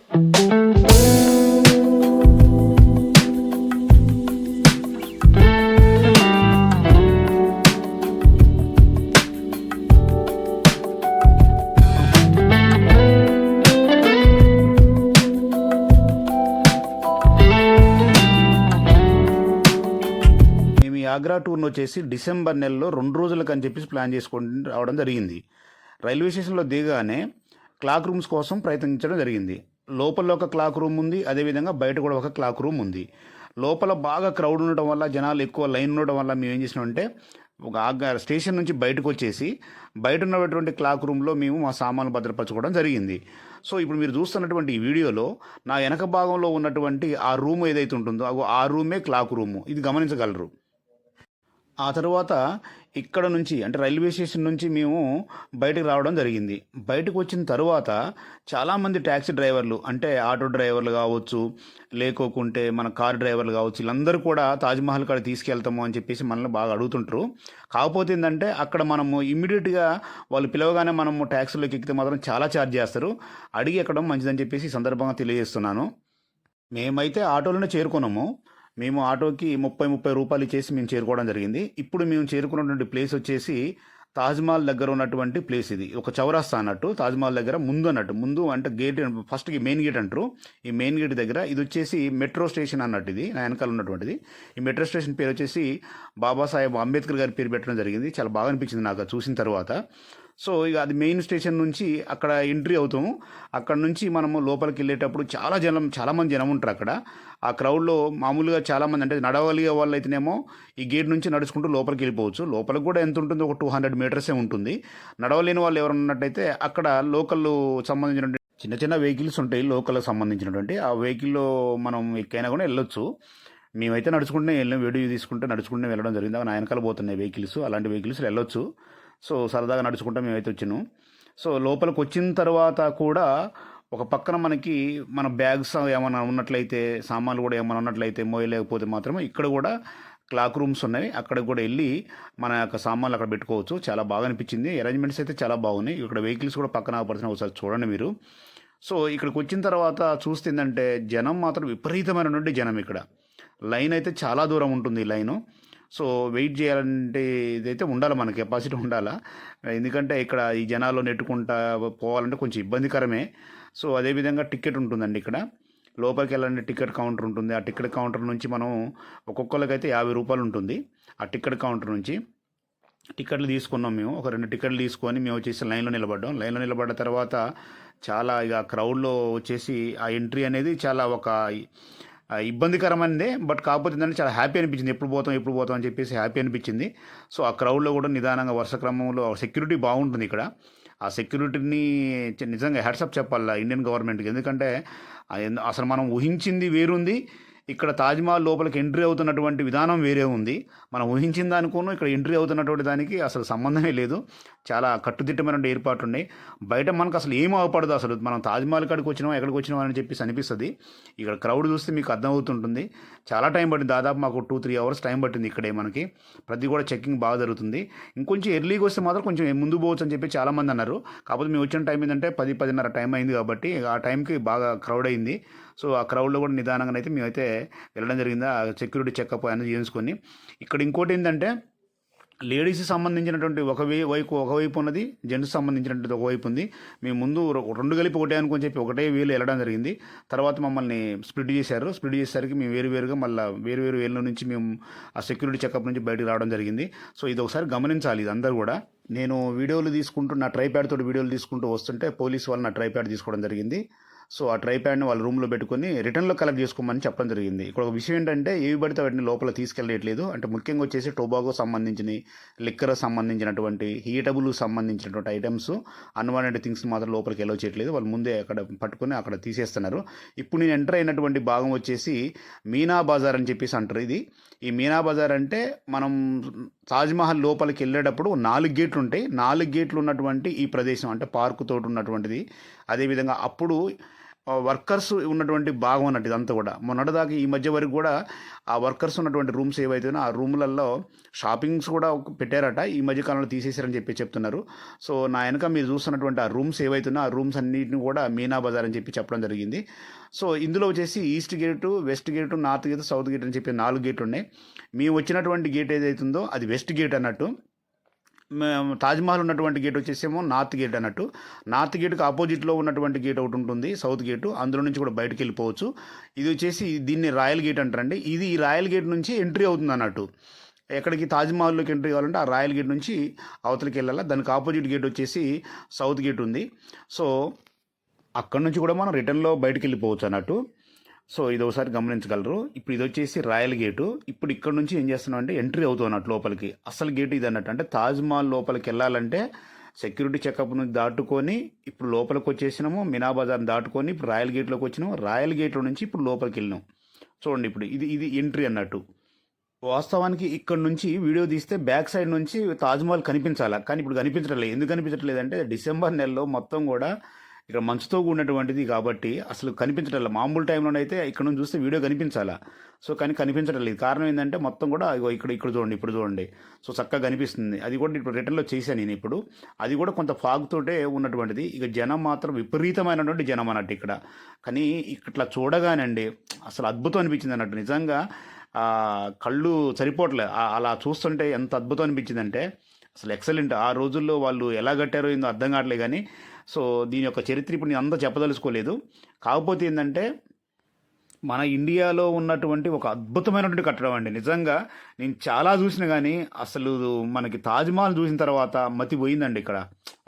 ఆగ్రా టూర్ని వచ్చేసి డిసెంబర్ నెలలో 2 రోజులకు అని చెప్పేసి ప్లాన్ చేసుకొని రావడం జరిగింది. రైల్వే స్టేషన్లో దిగగానే క్లాక్ రూమ్స్ కోసం ప్రయత్నించడం జరిగింది. లోపల ఒక క్లాక్ రూమ్ ఉంది, అదేవిధంగా బయట కూడా ఒక క్లాక్ రూమ్ ఉంది. లోపల బాగా క్రౌడ్ ఉండటం వల్ల, జనాలు ఎక్కువ లైన్ ఉండడం వల్ల మేము ఏం చేసినామంటే ఒక స్టేషన్ నుంచి బయటకు వచ్చేసి బయట ఉన్నటువంటి క్లాక్ రూమ్లో మేము మా సామాన్లు భద్రపరచుకోవడం జరిగింది. సో ఇప్పుడు మీరు చూస్తున్నటువంటి ఈ వీడియోలో నా వెనక భాగంలో ఉన్నటువంటి ఆ రూమ్ ఏదైతే ఉంటుందో ఆ రూమే క్లాక్ రూము, ఇది గమనించగలరు. ఆ తర్వాత ఇక్కడ నుంచి అంటే రైల్వే స్టేషన్ నుంచి మేము బయటకు రావడం జరిగింది. బయటకు వచ్చిన తర్వాత చాలామంది ట్యాక్సీ డ్రైవర్లు అంటే ఆటో డ్రైవర్లు కావచ్చు, లేకోకుంటే మన కార్ డ్రైవర్లు కావచ్చు, వీళ్ళందరూ కూడా తాజ్మహల్ కాడ తీసుకెళ్తాము అని చెప్పేసి మనల్ని బాగా అడుగుతుంటారు. కాకపోతే ఏంటంటే అక్కడ మనము ఇమ్మీడియట్గా వాళ్ళు పిలవగానే మనము ట్యాక్సీలోకి ఎక్కితే మాత్రం చాలా ఛార్జ్ చేస్తారు. అడిగి ఎక్కడం మంచిదని చెప్పేసి ఈ సందర్భంగా తెలియజేస్తున్నాను. మేమైతే ఆటోలోనే చేరుకున్నాము. మేము ఆటోకి 30 రూపాయలు ఇచ్చేసి మేము చేరుకోవడం జరిగింది. ఇప్పుడు మేము చేరుకున్నటువంటి ప్లేస్ వచ్చేసి తాజ్మహల్ దగ్గర ఉన్నటువంటి ప్లేస్. ఇది ఒక చౌరాస్తా అన్నట్టు, తాజ్మహల్ దగ్గర ముందు అంటే గేట్, ఫస్ట్కి మెయిన్ గేట్ అంటారు. ఈ మెయిన్ గేట్ దగ్గర ఇది వచ్చేసి మెట్రో స్టేషన్ అన్నట్టు, ఇది నా వెనకాల ఉన్నటువంటిది. ఈ మెట్రో స్టేషన్ పేరు వచ్చేసి బాబాసాహెబ్ అంబేద్కర్ గారి పేరు పెట్టడం జరిగింది. చాలా బాగా అనిపించింది నాకు చూసిన తర్వాత. సో ఇక అది మెయిన్ స్టేషన్ నుంచి అక్కడ ఎంట్రీ అవుతాము. అక్కడ నుంచి మనము లోపలికి వెళ్ళేటప్పుడు చాలామంది జనం ఉంటారు అక్కడ. ఆ క్రౌడ్లో మామూలుగా చాలామంది అంటే నడవగలిగే వాళ్ళు అయితేనేమో ఈ గేట్ నుంచి నడుచుకుంటూ లోపలికి వెళ్ళిపోవచ్చు. లోపలికి కూడా ఎంత ఉంటుంది, ఒక 200 మీటర్సే ఉంటుంది. నడవలేని వాళ్ళు ఎవరు ఉన్నట్టయితే అక్కడ లోకల్ సంబంధించినటువంటి చిన్న వెహికల్స్ ఉంటాయి, లోకల్కి సంబంధించినటువంటి ఆ వెహికల్లో మనం ఎక్కైనా కూడా వెళ్ళొచ్చు. మేమైతే నడుచుకుంటూనే వెళ్ళాం, వీడియో తీసుకుంటే నడుచుకుంటూనే వెళ్ళడం జరిగింది. నా వెనకాల పోతున్నాయి వెహికల్స్, అలాంటి వెహికల్స్ వెళ్ళొచ్చు. సో సరదాగా నడుచుకుంటూ మేమైతే వచ్చినాం. సో లోపలికి వచ్చిన తర్వాత కూడా ఒక పక్కన మన బ్యాగ్స్ ఏమైనా ఉన్నట్లయితే, సామాన్లు కూడా ఏమైనా ఉన్నట్లయితే మోయలేకపోతే మాత్రమే ఇక్కడ కూడా క్లాక్ రూమ్స్ ఉన్నాయి. అక్కడికి కూడా వెళ్ళి మన యొక్క సామాన్లు అక్కడ పెట్టుకోవచ్చు. చాలా బాగా అనిపించింది. అరేంజ్మెంట్స్ అయితే చాలా బాగున్నాయి. ఇక్కడ వెహికల్స్ కూడా పక్కన పడుతున్నాయి, ఒకసారి చూడండి మీరు. సో ఇక్కడికి వచ్చిన తర్వాత చూస్తే ఏంటంటే జనం మాత్రం విపరీతమైనటువంటి జనం. ఇక్కడ లైన్ అయితే చాలా దూరం ఉంటుంది ఈ లైను. సో వెయిట్ చేయాలంటే ఇదైతే ఉండాలి, మన కెపాసిటీ ఉండాలా. ఎందుకంటే ఇక్కడ ఈ జనాల్లో నెట్టుకుంటా పోవాలంటే కొంచెం ఇబ్బందికరమే. సో అదేవిధంగా టికెట్ ఉంటుందండి ఇక్కడ. లోపలికి వెళ్ళాలంటే టికెట్ కౌంటర్ ఉంటుంది. ఆ టికెట్ కౌంటర్ నుంచి మనం ఒక్కొక్కరికైతే 50 రూపాయలు ఉంటుంది. ఆ టికెట్ కౌంటర్ నుంచి టికెట్లు తీసుకున్నాం మేము. ఒక 2 టికెట్లు తీసుకొని మేము వచ్చేసి లైన్లో నిలబడ్డాం. లైన్లో నిలబడ్డ తర్వాత చాలా ఇక క్రౌడ్లో వచ్చేసి ఆ ఎంట్రీ అనేది చాలా ఒక ఇబ్బందికరమైనదే. బట్ కాకపోతే ఏంటంటే చాలా హ్యాపీ అనిపించింది. ఎప్పుడు పోతాం అని చెప్పేసి హ్యాపీ అనిపించింది. సో ఆ క్రౌడ్లో కూడా నిదానంగా వరుస క్రమంలో సెక్యూరిటీ బాగుంటుంది ఇక్కడ. ఆ సెక్యూరిటీని నిజంగా హ్యాట్సప్ చెప్పాలి ఇండియన్ గవర్నమెంట్కి. ఎందుకంటే అసలు మనం ఊహించింది వేరుంది, ఇక్కడ తాజ్మహల్ లోపలికి ఎంట్రీ అవుతున్నటువంటి విధానం వేరే ఉంది. మనం ఊహించిన దానికోను ఇక్కడ ఎంట్రీ అవుతున్నటువంటి దానికి అసలు సంబంధమే లేదు. చాలా కట్టుదిట్టమైన ఏర్పాట్లు ఉన్నాయి. బయట మనకు అసలు ఏం అవపడదు. అసలు మనం తాజ్మహల్ కాడికి వచ్చినాం, ఎక్కడికి వచ్చినాం అని చెప్పేసి అనిపిస్తుంది. ఇక్కడ క్రౌడ్ చూస్తే మీకు అర్థమవుతుంటుంది. చాలా టైం పట్టింది, దాదాపు మాకు 2-3 అవర్స్ టైం పట్టింది ఇక్కడే. మనకి ప్రతి కూడా చెక్కింగ్ బాగా జరుగుతుంది. ఇంకొంచెం ఎర్లీగా వస్తే మాత్రం కొంచెం ముందు పోవచ్చు అని చెప్పి చాలామంది అన్నారు. కాకపోతే మేము వచ్చిన టైం ఏంటంటే 10-10:30 టైం అయింది కాబట్టి ఆ టైంకి బాగా క్రౌడ్ అయింది. సో ఆ క్రౌడ్లో కూడా నిదానంగా అయితే మేమైతే వెళ్ళడం జరిగింది. ఆ సెక్యూరిటీ చెకప్ అనేది చేయించుకొని. ఇక్కడ ఇంకోటి ఏంటంటే లేడీస్కి సంబంధించినటువంటి ఒకవైపు ఉన్నది, జెంట్స్ సంబంధించినటువంటి ఒకవైపు ఉంది. మేము ముందు 2 కలిపి ఒకటే అనుకొని చెప్పి ఒకటే వేలు వెళ్ళడం జరిగింది. తర్వాత మమ్మల్ని స్ప్లిట్ చేసేసరికి మేము వేరువేరుగా మళ్ళీ వేరు వేల నుంచి మేము ఆ సెక్యూరిటీ చెకప్ నుంచి బయటకు రావడం జరిగింది. సో ఇది ఒకసారి గమనించాలి ఇది అందరూ కూడా. నేను నా ట్రైప్యాడ్ తోటి వీడియోలు తీసుకుంటూ వస్తుంటే పోలీసు వాళ్ళు నా ట్రైప్యాడ్ తీసుకోవడం జరిగింది. సో ఆ ట్రైప్యాడ్ని వాళ్ళ రూమ్లో పెట్టుకొని రిటర్న్లో కలెక్ట్ చేసుకోమని చెప్పడం జరిగింది. ఇక్కడ ఒక విషయం ఏంటంటే ఏవి పడితే వాటిని లోపల తీసుకెళ్ళట్లేదు. అంటే ముఖ్యంగా వచ్చేసి టొబాకో సంబంధించిన, లిక్కర్ సంబంధించినటువంటి, హీటబుల్ సంబంధించినటువంటి ఐటమ్స్, అన్వాంటెడ్ థింగ్స్ మాత్రం లోపలికి ఎలో చేయట్లేదు. వాళ్ళు ముందే అక్కడ పట్టుకొని అక్కడ తీసేస్తున్నారు. ఇప్పుడు నేను ఎంటర్ అయినటువంటి భాగం వచ్చేసి మీనా బజార్ అని చెప్పేసి అంటారు. ఈ మీనా బజార్ అంటే మనం తాజ్మహల్ లోపలికి వెళ్ళేటప్పుడు 4 గేట్లు ఉంటాయి. 4 గేట్లు ఉన్నటువంటి ఈ ప్రదేశం అంటే పార్కు తోటి ఉన్నటువంటిది. అదేవిధంగా అప్పుడు వర్కర్స్ ఉన్నటువంటి భాగం అన్నట్టు ఇదంతా కూడా. మొన్నటిదాకా ఈ మధ్య వరకు కూడా ఆ వర్కర్స్ ఉన్నటువంటి రూమ్స్ ఏవైతేనో ఆ రూములలో షాపింగ్స్ కూడా పెట్టారట, ఈ మధ్య కాలంలో తీసేశారని చెప్తున్నారు. సో నా వెనక మీరు చూస్తున్నటువంటి ఆ రూమ్స్ ఏవైతున్నా ఆ రూమ్స్ అన్నిటిని కూడా మీనా బజార్ అని చెప్పడం జరిగింది. సో ఇందులో వచ్చేసి east gate, west gate, north gate, south gate అని చెప్పి 4 గేట్లు ఉన్నాయి. మేము వచ్చినటువంటి గేట్ ఏదైతుందో అది వెస్ట్ గేట్ అన్నట్టు. తాజ్మహల్ ఉన్నటువంటి గేట్ వచ్చేసేమో నార్త్ గేట్ అన్నట్టు. నార్త్ గేట్కి ఆపోజిట్లో ఉన్నటువంటి గేట్ ఒకటి ఉంటుంది, సౌత్ గేటు. అందులో నుంచి కూడా బయటకు వెళ్ళిపోవచ్చు. ఇది వచ్చేసి దీన్ని రాయల్ గేట్ అంటారండి. ఇది ఈ రాయల్ గేట్ నుంచి ఎంట్రీ అవుతుంది అన్నట్టు. ఎక్కడికి తాజ్మహల్లోకి ఎంట్రీ కావాలంటే ఆ రాయల్ గేట్ నుంచి అవతలికి వెళ్ళాలి. దానికి ఆపోజిట్ గేట్ వచ్చేసి సౌత్ గేట్ ఉంది. సో అక్కడ నుంచి కూడా మనం రిటర్న్లో బయటకు వెళ్ళిపోవచ్చు అన్నట్టు. సో ఇది ఒకసారి గమనించగలరు. ఇప్పుడు ఇది వచ్చేసి రాయల్ గేటు. ఇప్పుడు ఇక్కడ నుంచి ఏం చేస్తున్నాం అంటే ఎంట్రీ అవుతున్నట్టు లోపలికి. అసలు గేట్ ఇది అన్నట్టు. అంటే తాజ్మహల్ లోపలికి వెళ్ళాలంటే సెక్యూరిటీ చెకప్ నుంచి దాటుకొని ఇప్పుడు లోపలికి వచ్చేసినాము, మీనా బజార్ దాటుకొని ఇప్పుడు రాయల్ గేట్లోకి వచ్చినాము. రాయల్ గేట్లో నుంచి ఇప్పుడు లోపలికి వెళ్ళినాం. చూడండి ఇప్పుడు ఇది ఎంట్రీ అన్నట్టు. వాస్తవానికి ఇక్కడ నుంచి వీడియో తీస్తే బ్యాక్ సైడ్ నుంచి తాజ్మహల్ కనిపించాలా, కానీ ఇప్పుడు కనిపించడం లేదు. ఎందుకు కనిపించట్లేదు అంటే డిసెంబర్ నెలలో మొత్తం కూడా ఇక్కడ మంచుతో కూడినటువంటిది కాబట్టి అసలు కనిపించడం లేదు. మామూలు టైంలోనైతే ఇక్కడ నుంచి చూస్తే వీడియో కనిపించాలా, సో కానీ కనిపించడం లేదు. కారణం ఏంటంటే మొత్తం కూడా ఇక్కడ చూడండి, ఇప్పుడు చూడండి. సో చక్కగా కనిపిస్తుంది. అది కూడా ఇప్పుడు రిటర్న్లో చేశాను నేను ఇప్పుడు. అది కూడా కొంత ఫాగ్ తోటే ఉన్నటువంటిది. ఇక జనం మాత్రం విపరీతమైనటువంటి జనం అన్నట్టు ఇక్కడ. కానీ ఇట్లా చూడగానండి అసలు అద్భుతం అనిపించింది అన్నట్టు. నిజంగా కళ్ళు సరిపోవట్లేదు అలా చూస్తుంటే. ఎంత అద్భుతం అనిపించిందంటే అసలు ఎక్సలెంట్. ఆ రోజుల్లో వాళ్ళు ఎలా కట్టారో ఏందో అర్థం కావట్లేదు. కానీ సో దీని యొక్క చరిత్ర ఇప్పుడు నేను అంతా చెప్పదలుచుకోలేదు. కాకపోతే ఏంటంటే మన ఇండియాలో ఉన్నటువంటి ఒక అద్భుతమైనటువంటి కట్టడం అండి. నిజంగా నేను చాలా చూసిన కానీ అసలు మనకి తాజ్మహల్ చూసిన తర్వాత మతి పోయిందండి ఇక్కడ.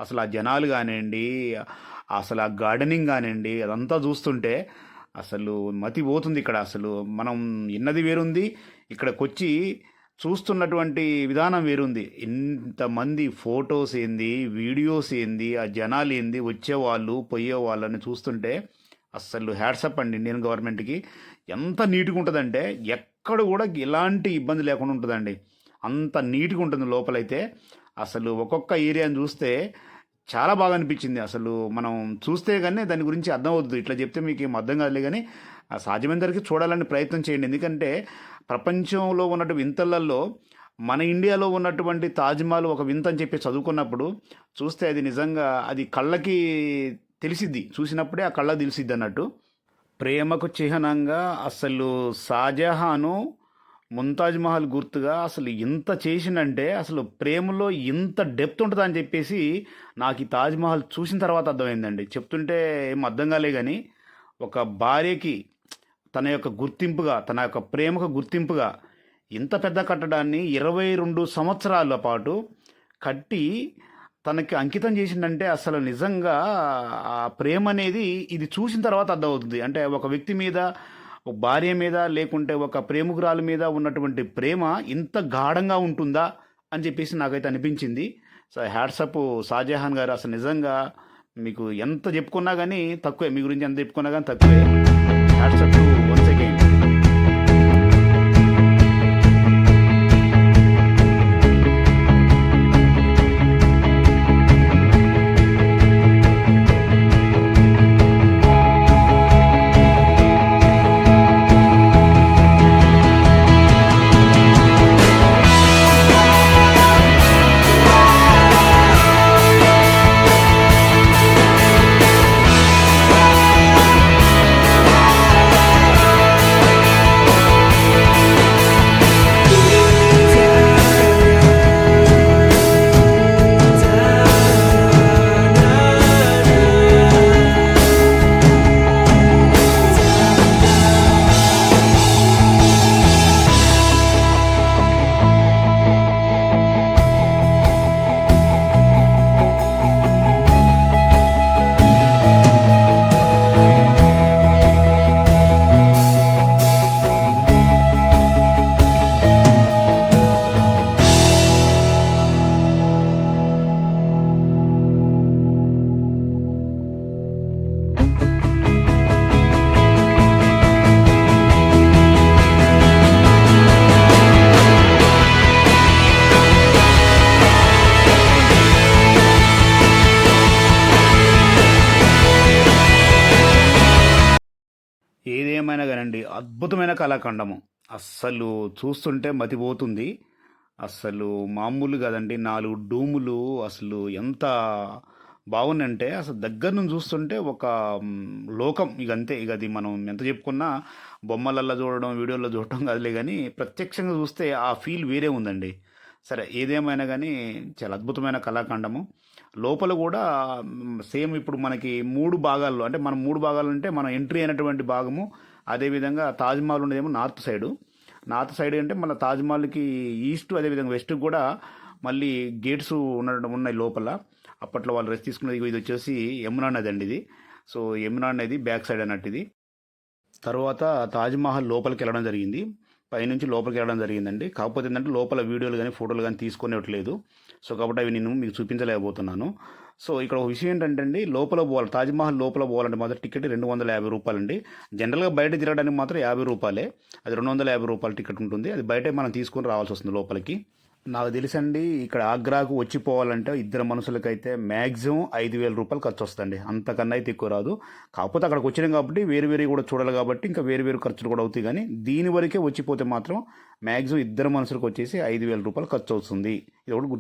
అసలు ఆ జనాలు కానివ్వండి, అసలు ఆ గార్డెనింగ్ కానివ్వండి, అదంతా చూస్తుంటే అసలు మతి పోతుంది ఇక్కడ. అసలు మనం విన్నది వేరుంది, ఇక్కడికి వచ్చి చూస్తున్నటువంటి విధానం వేరుంది. ఇంతమంది ఫొటోస్ ఏంది, వీడియోస్ ఏంది, ఆ జనాలు ఏంది, వచ్చేవాళ్ళు పోయేవాళ్ళని చూస్తుంటే అసలు హ్యాట్సప్ అండి ఇండియన్ గవర్నమెంట్కి. ఎంత నీట్గా ఉంటుందంటే ఎక్కడ కూడా ఎలాంటి ఇబ్బంది లేకుండా ఉంటుందండి. అంత నీట్గా ఉంటుంది లోపలైతే. అసలు ఒక్కొక్క ఏరియాని చూస్తే చాలా బాగా అనిపించింది. అసలు మనం చూస్తే కానీ దాని గురించి అర్థం అవుతుంది. ఇట్లా చెప్తే మీకు ఏం అర్థం కాదులే, కానీ సాధ్యమైనంతవరకు చూడాలని ప్రయత్నం చేయండి. ఎందుకంటే ప్రపంచంలో ఉన్నటువంటి వింతలలో మన ఇండియాలో ఉన్నటువంటి తాజ్మహల్ ఒక వింత అని చెప్పి చదువుకున్నప్పుడు చూస్తే అది నిజంగా అది కళ్ళకి తెలిసిద్ది. చూసినప్పుడే ఆ కళ్ళకి తెలిసిద్ది అన్నట్టు. ప్రేమకు చిహ్నంగా అసలు షాజహాను ముంతాజ్ మహల్ గుర్తుగా అసలు ఇంత చేసిందంటే అసలు ప్రేమలో ఇంత డెప్త్ ఉంటుందా అని చెప్పేసి నాకు ఈ తాజ్మహల్ చూసిన తర్వాత అర్థమైందండి. చెప్తుంటే ఏం అర్థం కాలే, కానీ ఒక భార్యకి తన యొక్క గుర్తింపుగా, తన యొక్క ప్రేమకు గుర్తింపుగా ఇంత పెద్ద కట్టడాన్ని 22 సంవత్సరాల పాటు కట్టి తనకి అంకితం చేసిందంటే అసలు నిజంగా ఆ ప్రేమ అనేది ఇది చూసిన తర్వాత అర్థమవుతుంది. అంటే ఒక వ్యక్తి మీద, ఒక భార్య మీద, లేకుంటే ఒక ప్రేమికురాలు మీద ఉన్నటువంటి ప్రేమ ఇంత గాఢంగా ఉంటుందా అని చెప్పేసి నాకైతే అనిపించింది. సో హ్యాట్సప్ షాజహాన్ గారు. అసలు నిజంగా మీకు ఎంత చెప్పుకున్నా కానీ తక్కువే, మీ గురించి ఎంత చెప్పుకున్నా కానీ తక్కువే. Hats off once again. ఏదేమైనా కానండి అద్భుతమైన కళాఖండము. అస్సలు చూస్తుంటే మతిపోతుంది. అస్సలు మామూలు కాదండి. 4 డూములు అసలు ఎంత బాగున్నాయంటే అసలు దగ్గర నుంచి చూస్తుంటే ఒక లోకం ఇక అంతే. ఇక అది మనం ఎంత చెప్పుకున్నా బొమ్మలల్లో చూడడం, వీడియోలో చూడటం కాదులే కానీ ప్రత్యక్షంగా చూస్తే ఆ ఫీల్ వేరే ఉందండి. సరే ఏదేమైనా కానీ చాలా అద్భుతమైన కళాఖండము. లోపల కూడా సేమ్ ఇప్పుడు మనకి 3 భాగాల్లో అంటే మనం 3 భాగాలు అంటే మనం ఎంట్రీ అయినటువంటి భాగము, అదేవిధంగా తాజ్‌మహల్ ఉండేదేమో నార్త్ సైడు. నార్త్ సైడ్ అంటే మళ్ళీ తాజ్‌మహల్‌కి ఈస్ట్ అదేవిధంగా వెస్ట్‌కి కూడా మళ్ళీ గేట్స్ ఉన్నాయి లోపల. అప్పట్లో వాళ్ళు రెస్ట్ తీసుకునేది. ఇగో ఇది వచ్చేసి యమునా నది అండి ఇది. సో యమునా నది బ్యాక్ సైడ్ అన్నట్టు ఇది. తర్వాత తాజ్‌మహల్ లోపలికి వెళ్ళడం జరిగింది. పైనుంచి లోపలికి వెళ్ళడం జరిగిందండి. కాకపోతే ఏంటంటే లోపల వీడియోలు కానీ ఫోటోలు కానీ తీసుకునేట్లేదు. సో కాబట్టి అవి నేను మీకు చూపించలేకపోతున్నాను. సో ఇక్కడ ఒక విషయం ఏంటంటే అండి, లోపల పోవాలి, తాజ్‌మహల్ లోపల పోవాలంటే మాత్రం టికెట్ రూ. 250 అండి. జనరల్గా బయట తిరగడానికి మాత్రం రూ. 50. అది రూ. 250 టికెట్ ఉంటుంది. అది బయటే మనం తీసుకొని రావాల్సి వస్తుంది లోపలికి. నాకు తెలుసండి ఇక్కడ ఆగ్రాకు వచ్చిపోవాలంటే ఇద్దరు మనుషులకైతే మ్యాక్సిమం రూ. 5,000 ఖర్చు వస్తుంది. అంతకన్నా అయితే ఎక్కువ రాదు. కాకపోతే అక్కడికి వచ్చినాం కాబట్టి వేరు వేరు కూడా చూడాలి కాబట్టి ఇంకా వేరు వేరు ఖర్చులు కూడా అవుతాయి. కానీ దీని వరకే వచ్చిపోతే మాత్రం మ్యాక్సిమం ఇద్దరు మనుషులకు వచ్చేసి రూ. 5,000 ఖర్చు అవుతుంది. ఇది ఒకటి